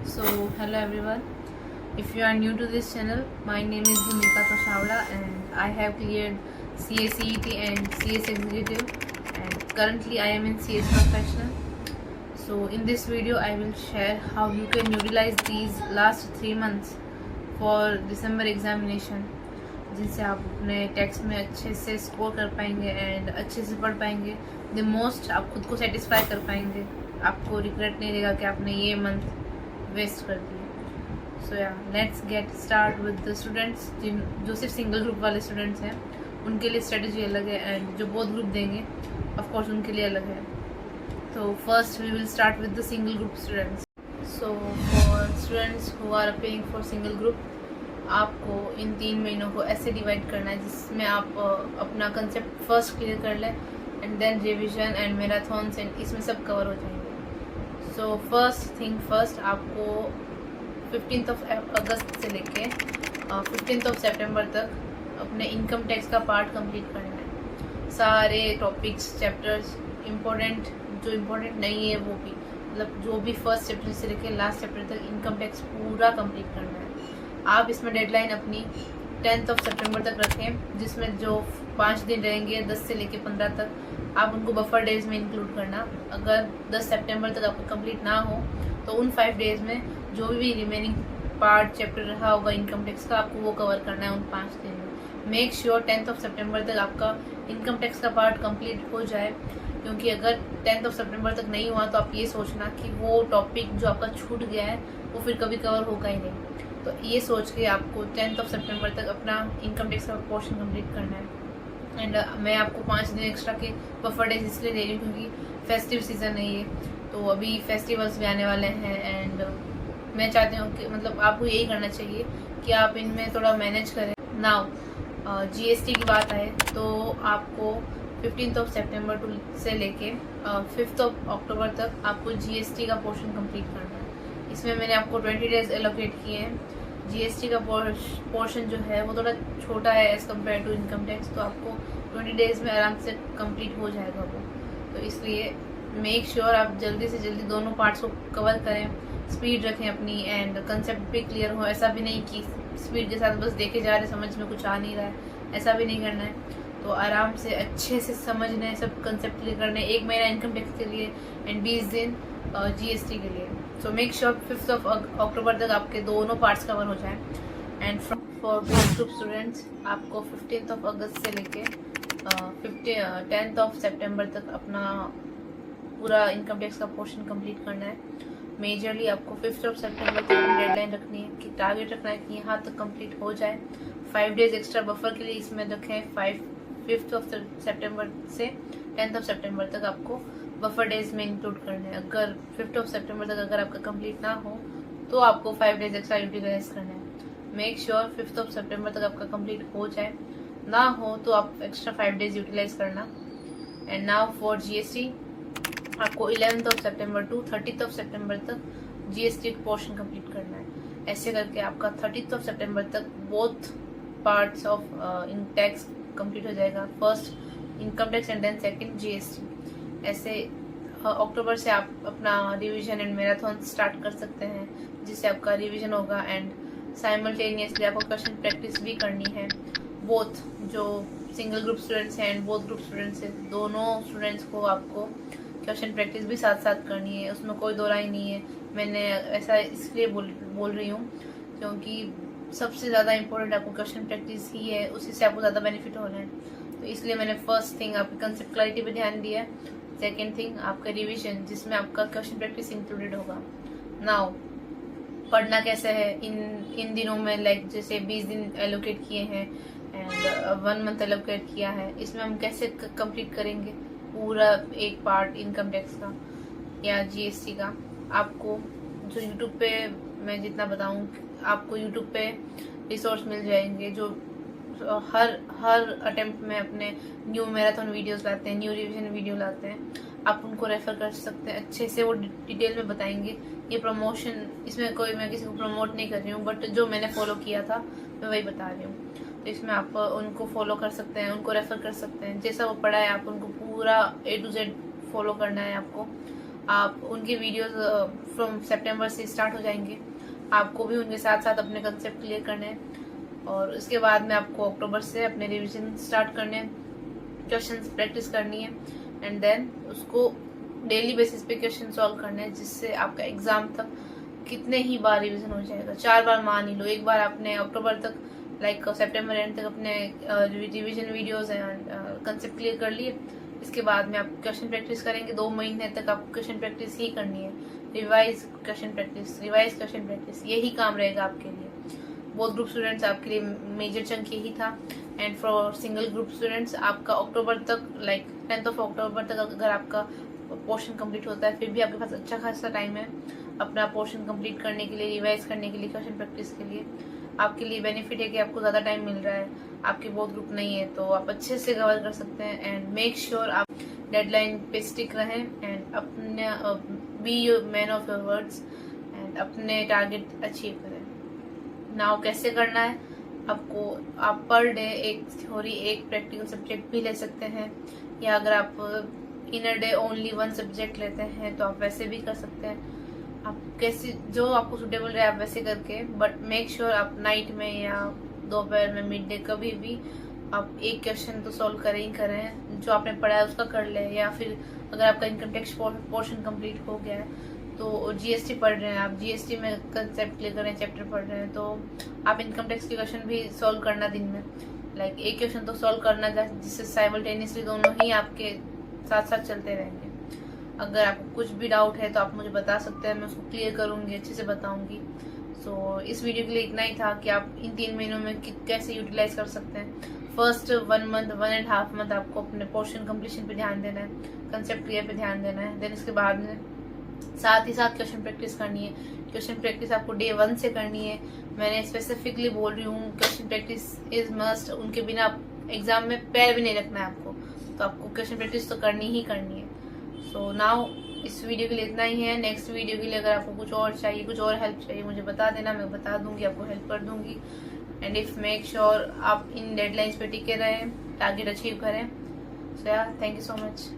So, hello everyone. If you are new to this channel, my name is Bhumika Toshawla and I have cleared CACET and CS Executive, and currently I am in CS Professional. So, in this video, I will share how you can utilize these last 3 months for December examination, जिनसे आप अपने text में अच्छे से score कर पाएंगे and अच्छे से पढ़ पाएंगे. द मोस्ट आप खुद को सेटिस्फाई कर पाएंगे. आपको रिग्रेट नहीं रहेगा कि आपने ये मंथ वेस्ट कर दिए. सो या let's get start with the students जो सिर्फ सिंगल ग्रुप वाले स्टूडेंट्स हैं. उनके लिए स्ट्रेटजी अलग है एंड जो बोथ ग्रुप देंगे ऑफ कोर्स उनके लिए अलग है. तो first we will start with the single group students. So for students who are appearing for single group, आपको इन 3 महीनों को ऐसे डिवाइड करना है जिसमें आप अपना कंसेप्ट फर्स्ट क्लियर कर लें and then revision and marathons and इसमें सब कवर हो जाएंगे. सो फर्स्ट थिंग फर्स्ट, आपको 15 अगस्त से लेके 15 सितंबर तक अपने इनकम टैक्स का पार्ट कंप्लीट करना है. सारे टॉपिक्स चैप्टर्स इम्पोर्टेंट, जो इम्पोर्टेंट नहीं है वो भी, मतलब जो भी फर्स्ट चैप्टर से लेके लास्ट चैप्टर तक इनकम टैक्स पूरा कंप्लीट करना है. आप इसमें डेडलाइन अपनी 10 सितंबर तक रखें, जिसमें जो 5 दिन रहेंगे 10 से लेके 15 तक आप उनको बफर डेज में इंक्लूड करना. अगर 10 सितंबर तक आपको कंप्लीट ना हो तो उन 5 डेज में जो भी रिमेनिंग पार्ट चैप्टर रहा होगा इनकम टैक्स का, आपको वो कवर करना है उन 5 दिन में. मेक श्योर 10 सितंबर तक आपका इनकम टैक्स का पार्ट कंप्लीट हो जाए, क्योंकि अगर 10 सितंबर तक नहीं हुआ तो आप ये सोचना कि वो टॉपिक जो आपका छूट गया है वो फिर कभी कवर होगा ही नहीं. तो ये सोच के आपको 10 सितंबर तक अपना इनकम टैक्स का पोर्शन कंप्लीट करना है. एंड मैं आपको 5 दिन एक्स्ट्रा के बफर डेज इसलिए दे रही हूँ क्योंकि फेस्टिव सीज़न है ये, तो अभी फेस्टिवल्स भी आने वाले हैं एंड मैं चाहती हूँ कि मतलब आपको यही करना चाहिए कि आप इनमें थोड़ा मैनेज करें. नाउ जीएसटी की बात आए तो आपको 15 सितंबर से लेके 5 अक्टूबर तक आपको जीएसटी का पोर्शन कंप्लीट करना है. इसमें मैंने आपको 20 डेज एलोकेट किए हैं. जीएसटी का पोर्शन जो है वो थोड़ा छोटा है as compared to income tax, तो आपको 20 डेज में आराम से कंप्लीट हो जाएगा वो. तो इसलिए मेक श्योर आप जल्दी से जल्दी दोनों पार्ट्स को कवर करें, स्पीड रखें अपनी एंड कंसेप्ट भी क्लियर हो. ऐसा भी नहीं कि स्पीड के साथ बस देखे जा रहे, समझ में कुछ आ नहीं रहा है, ऐसा भी नहीं करना है. तो आराम से अच्छे से समझना है, सब कंसेप्ट क्लियर करना है. 1 महीना इनकम टैक्स के लिए एंड 20 दिन जीएसटी के लिए. सो मेक श्योर 5 अक्टूबर तक आपके दोनों पार्ट्स कवर हो जाएं. And for base group students आपको 15 अगस्त से लेके 10 सितंबर तक अपना पूरा इनकम टैक्स का पोर्शन कंप्लीट करना है. मेजरली आपको 5 सितंबर तक डेडलाइन रखनी है कि टारगेट रखना है कि यहाँ तक कंप्लीट हो जाए. 5 डेज एक्स्ट्रा बफर के लिए इसमें रखें. 5 सितंबर से 10 सितंबर तक आपको बफर डेज में इंक्लूड करने हैं. अगर 5 सितंबर तक अगर आपका कंप्लीट ना हो तो आपको 5 डेज एक्स्ट्रा यूटिलाइज करना है. मेक श्योर 5 सितंबर तक आपका कंप्लीट हो जाए, ना हो तो आप एक्स्ट्रा 5 डेज यूटिलाइज करना. एंड नाउ फॉर जीएसटी आपको 11 सितंबर टू 30 सितंबर तक जीएसटी पोर्शन कंप्लीट करना है. ऐसे करके आपका 30 सितंबर तक both parts of in tax complete हो जाएगा. First income tax and then second GST. ऐसे अक्टूबर से आप अपना रिवीजन एंड मैराथन स्टार्ट कर सकते हैं, जिससे आपका रिवीजन होगा एंड साइमल्टेनियसली आपको क्वेश्चन प्रैक्टिस भी करनी है. बोथ जो सिंगल ग्रुप स्टूडेंट्स हैं एंड बोथ ग्रुप स्टूडेंट्स हैं, दोनों स्टूडेंट्स को आपको क्वेश्चन प्रैक्टिस भी साथ साथ करनी है. उसमें कोई दो राय नहीं है. मैंने ऐसा इसलिए बोल रही हूँ क्योंकि सबसे ज़्यादा इंपॉर्टेंट आपको क्वेश्चन प्रैक्टिस ही है, उसी से आपको ज़्यादा बेनिफिट हो रहे हैं. तो इसलिए मैंने फर्स्ट थिंग आपकी कंसेप्ट क्लैरिटी पे ध्यान दिया है. सेकेंड थिंग आपका रिविजन, जिसमें आपका क्वेश्चन प्रैक्टिस इंक्लूडेड होगा. नाउ पढ़ना कैसे है इन दिनों में, लाइक जैसे 20 दिन एलोकेट किए हैं एंड 1 मंथ एलोकेट किया है, इसमें हम कैसे कंप्लीट करेंगे पूरा एक पार्ट इनकम टैक्स का या जीएसटी का. आपको जो यूट्यूब पे मैं जितना बताऊँ, आपको यूट्यूब पे रिसोर्स मिल जाएंगे जो हर अटेम्प्ट में अपने न्यू मैराथन वीडियोस लाते हैं, न्यू रिवीजन वीडियो लाते हैं. आप उनको रेफर कर सकते हैं. अच्छे से वो डिटेल में बताएंगे. ये प्रमोशन, इसमें कोई मैं किसी को प्रमोट नहीं कर रही हूँ, बट जो मैंने फॉलो किया था मैं वही बता रही हूँ. तो इसमें आप उनको फॉलो कर सकते हैं, उनको रेफर कर सकते हैं. जैसा वो पढ़ा है आप उनको पूरा A to Z फॉलो करना है आपको. आप उनके वीडियोस फ्रॉम सितंबर से स्टार्ट हो जाएंगे। आपको भी उनके साथ साथ अपने कंसेप्ट क्लियर करने हैं और उसके बाद में आपको अक्टूबर से अपने रिवीजन स्टार्ट करने हैं, क्वेश्चंस प्रैक्टिस करनी है एंड देन उसको डेली बेसिस पे क्वेश्चन सॉल्व करने हैं, जिससे आपका एग्जाम तक कितने ही बार रिवीजन हो जाएगा। 4 बार मान ही लो, एक बार आपने अक्टूबर तक लाइक सितंबर एंड तक अपने revision videos and concept clear कर लिए। इसके बाद में आप क्वेश्चन प्रैक्टिस करेंगे, 2 महीने तक आपको क्वेश्चन प्रैक्टिस ही करनी है, रिवाइज क्वेश्चन प्रैक्टिस, यही काम रहेगा आपके लिए। बोथ ग्रुप स्टूडेंट्स आपके लिए मेजर चंक यही था and for single group students आपका अक्टूबर तक लाइक 10th of अक्टूबर तक अगर आपका पोर्शन कंप्लीट होता है, फिर भी आपके पास अच्छा खासा टाइम है अपना पोर्शन कंप्लीट करने के लिए, रिवाइज करने के लिए, क्वेश्चन प्रैक्टिस के लिए। आपके लिए बेनिफिट है कि आपको ज़्यादा टाइम मिल रहा है, आपकी बहुत ग्रुप नहीं है, तो आप अच्छे से कवर कर सकते हैं। एंड मेक श्योर आप डेडलाइन पे स्टिक रहें एंड अपने be man of your words and अपने टारगेट अचीव करें। नाउ कैसे करना है आपको, आप पर डे एक थ्योरी एक प्रैक्टिकल सब्जेक्ट भी ले सकते हैं, या अगर आप इन अ डे ओनली 1 सब्जेक्ट लेते हैं तो आप वैसे भी कर सकते हैं। आप कैसे जो आपको सुटेबल रहे आप वैसे करके, बट मेक श्योर आप नाइट में या दोपहर में, मिड डे, कभी भी आप एक क्वेश्चन तो सॉल्व करें ही करें, जो आपने पढ़ा है उसका कर ले। या फिर अगर आपका इनकम टैक्स पोर्शन कंप्लीट हो गया है तो जीएसटी पढ़ रहे हैं आप, जीएसटी में कंसेप्ट क्लियर कर रहे हैं, चैप्टर पढ़ रहे हैं, तो आप इनकम टैक्स के क्वेश्चन भी सॉल्व करना दिन में, लाइक एक क्वेश्चन तो सॉल्व करना, जिससे साइमल्टेनियसली दोनों ही आपके साथ साथ चलते रहेंगे। अगर आपको कुछ भी डाउट है तो आप मुझे बता सकते हैं, मैं उसको क्लियर करूंगी, अच्छे से बताऊंगी। सो इस वीडियो के लिए इतना ही था कि आप इन 3 महीनों में कैसे यूटिलाइज कर सकते हैं। फर्स्ट 1 मंथ 1.5 मंथ आपको अपने पोर्शन कंप्लीशन पे ध्यान देना है, कंसेप्ट क्लियर पे ध्यान देना है। देन इसके बाद में साथ ही साथ क्वेश्चन प्रैक्टिस करनी है। क्वेश्चन प्रैक्टिस आपको डे 1 से करनी है। मैंने स्पेसिफिकली बोल रही हूँ, क्वेश्चन प्रैक्टिस इज मस्ट, उनके बिना एग्जाम में पैर भी नहीं रखना है आपको, तो आपको क्वेश्चन प्रैक्टिस तो करनी ही करनी है। सो नाउ इस वीडियो के लिए इतना ही है। नेक्स्ट वीडियो के लिए अगर आपको कुछ और चाहिए, कुछ और हेल्प चाहिए, मुझे बता देना, मैं बता दूंगी, आपको हेल्प कर दूंगी। एंड इफ मेक श्योर आप इन डेडलाइंस पे टिके रहें, टारगेट अचीव करें। सो या थैंक यू सो मच।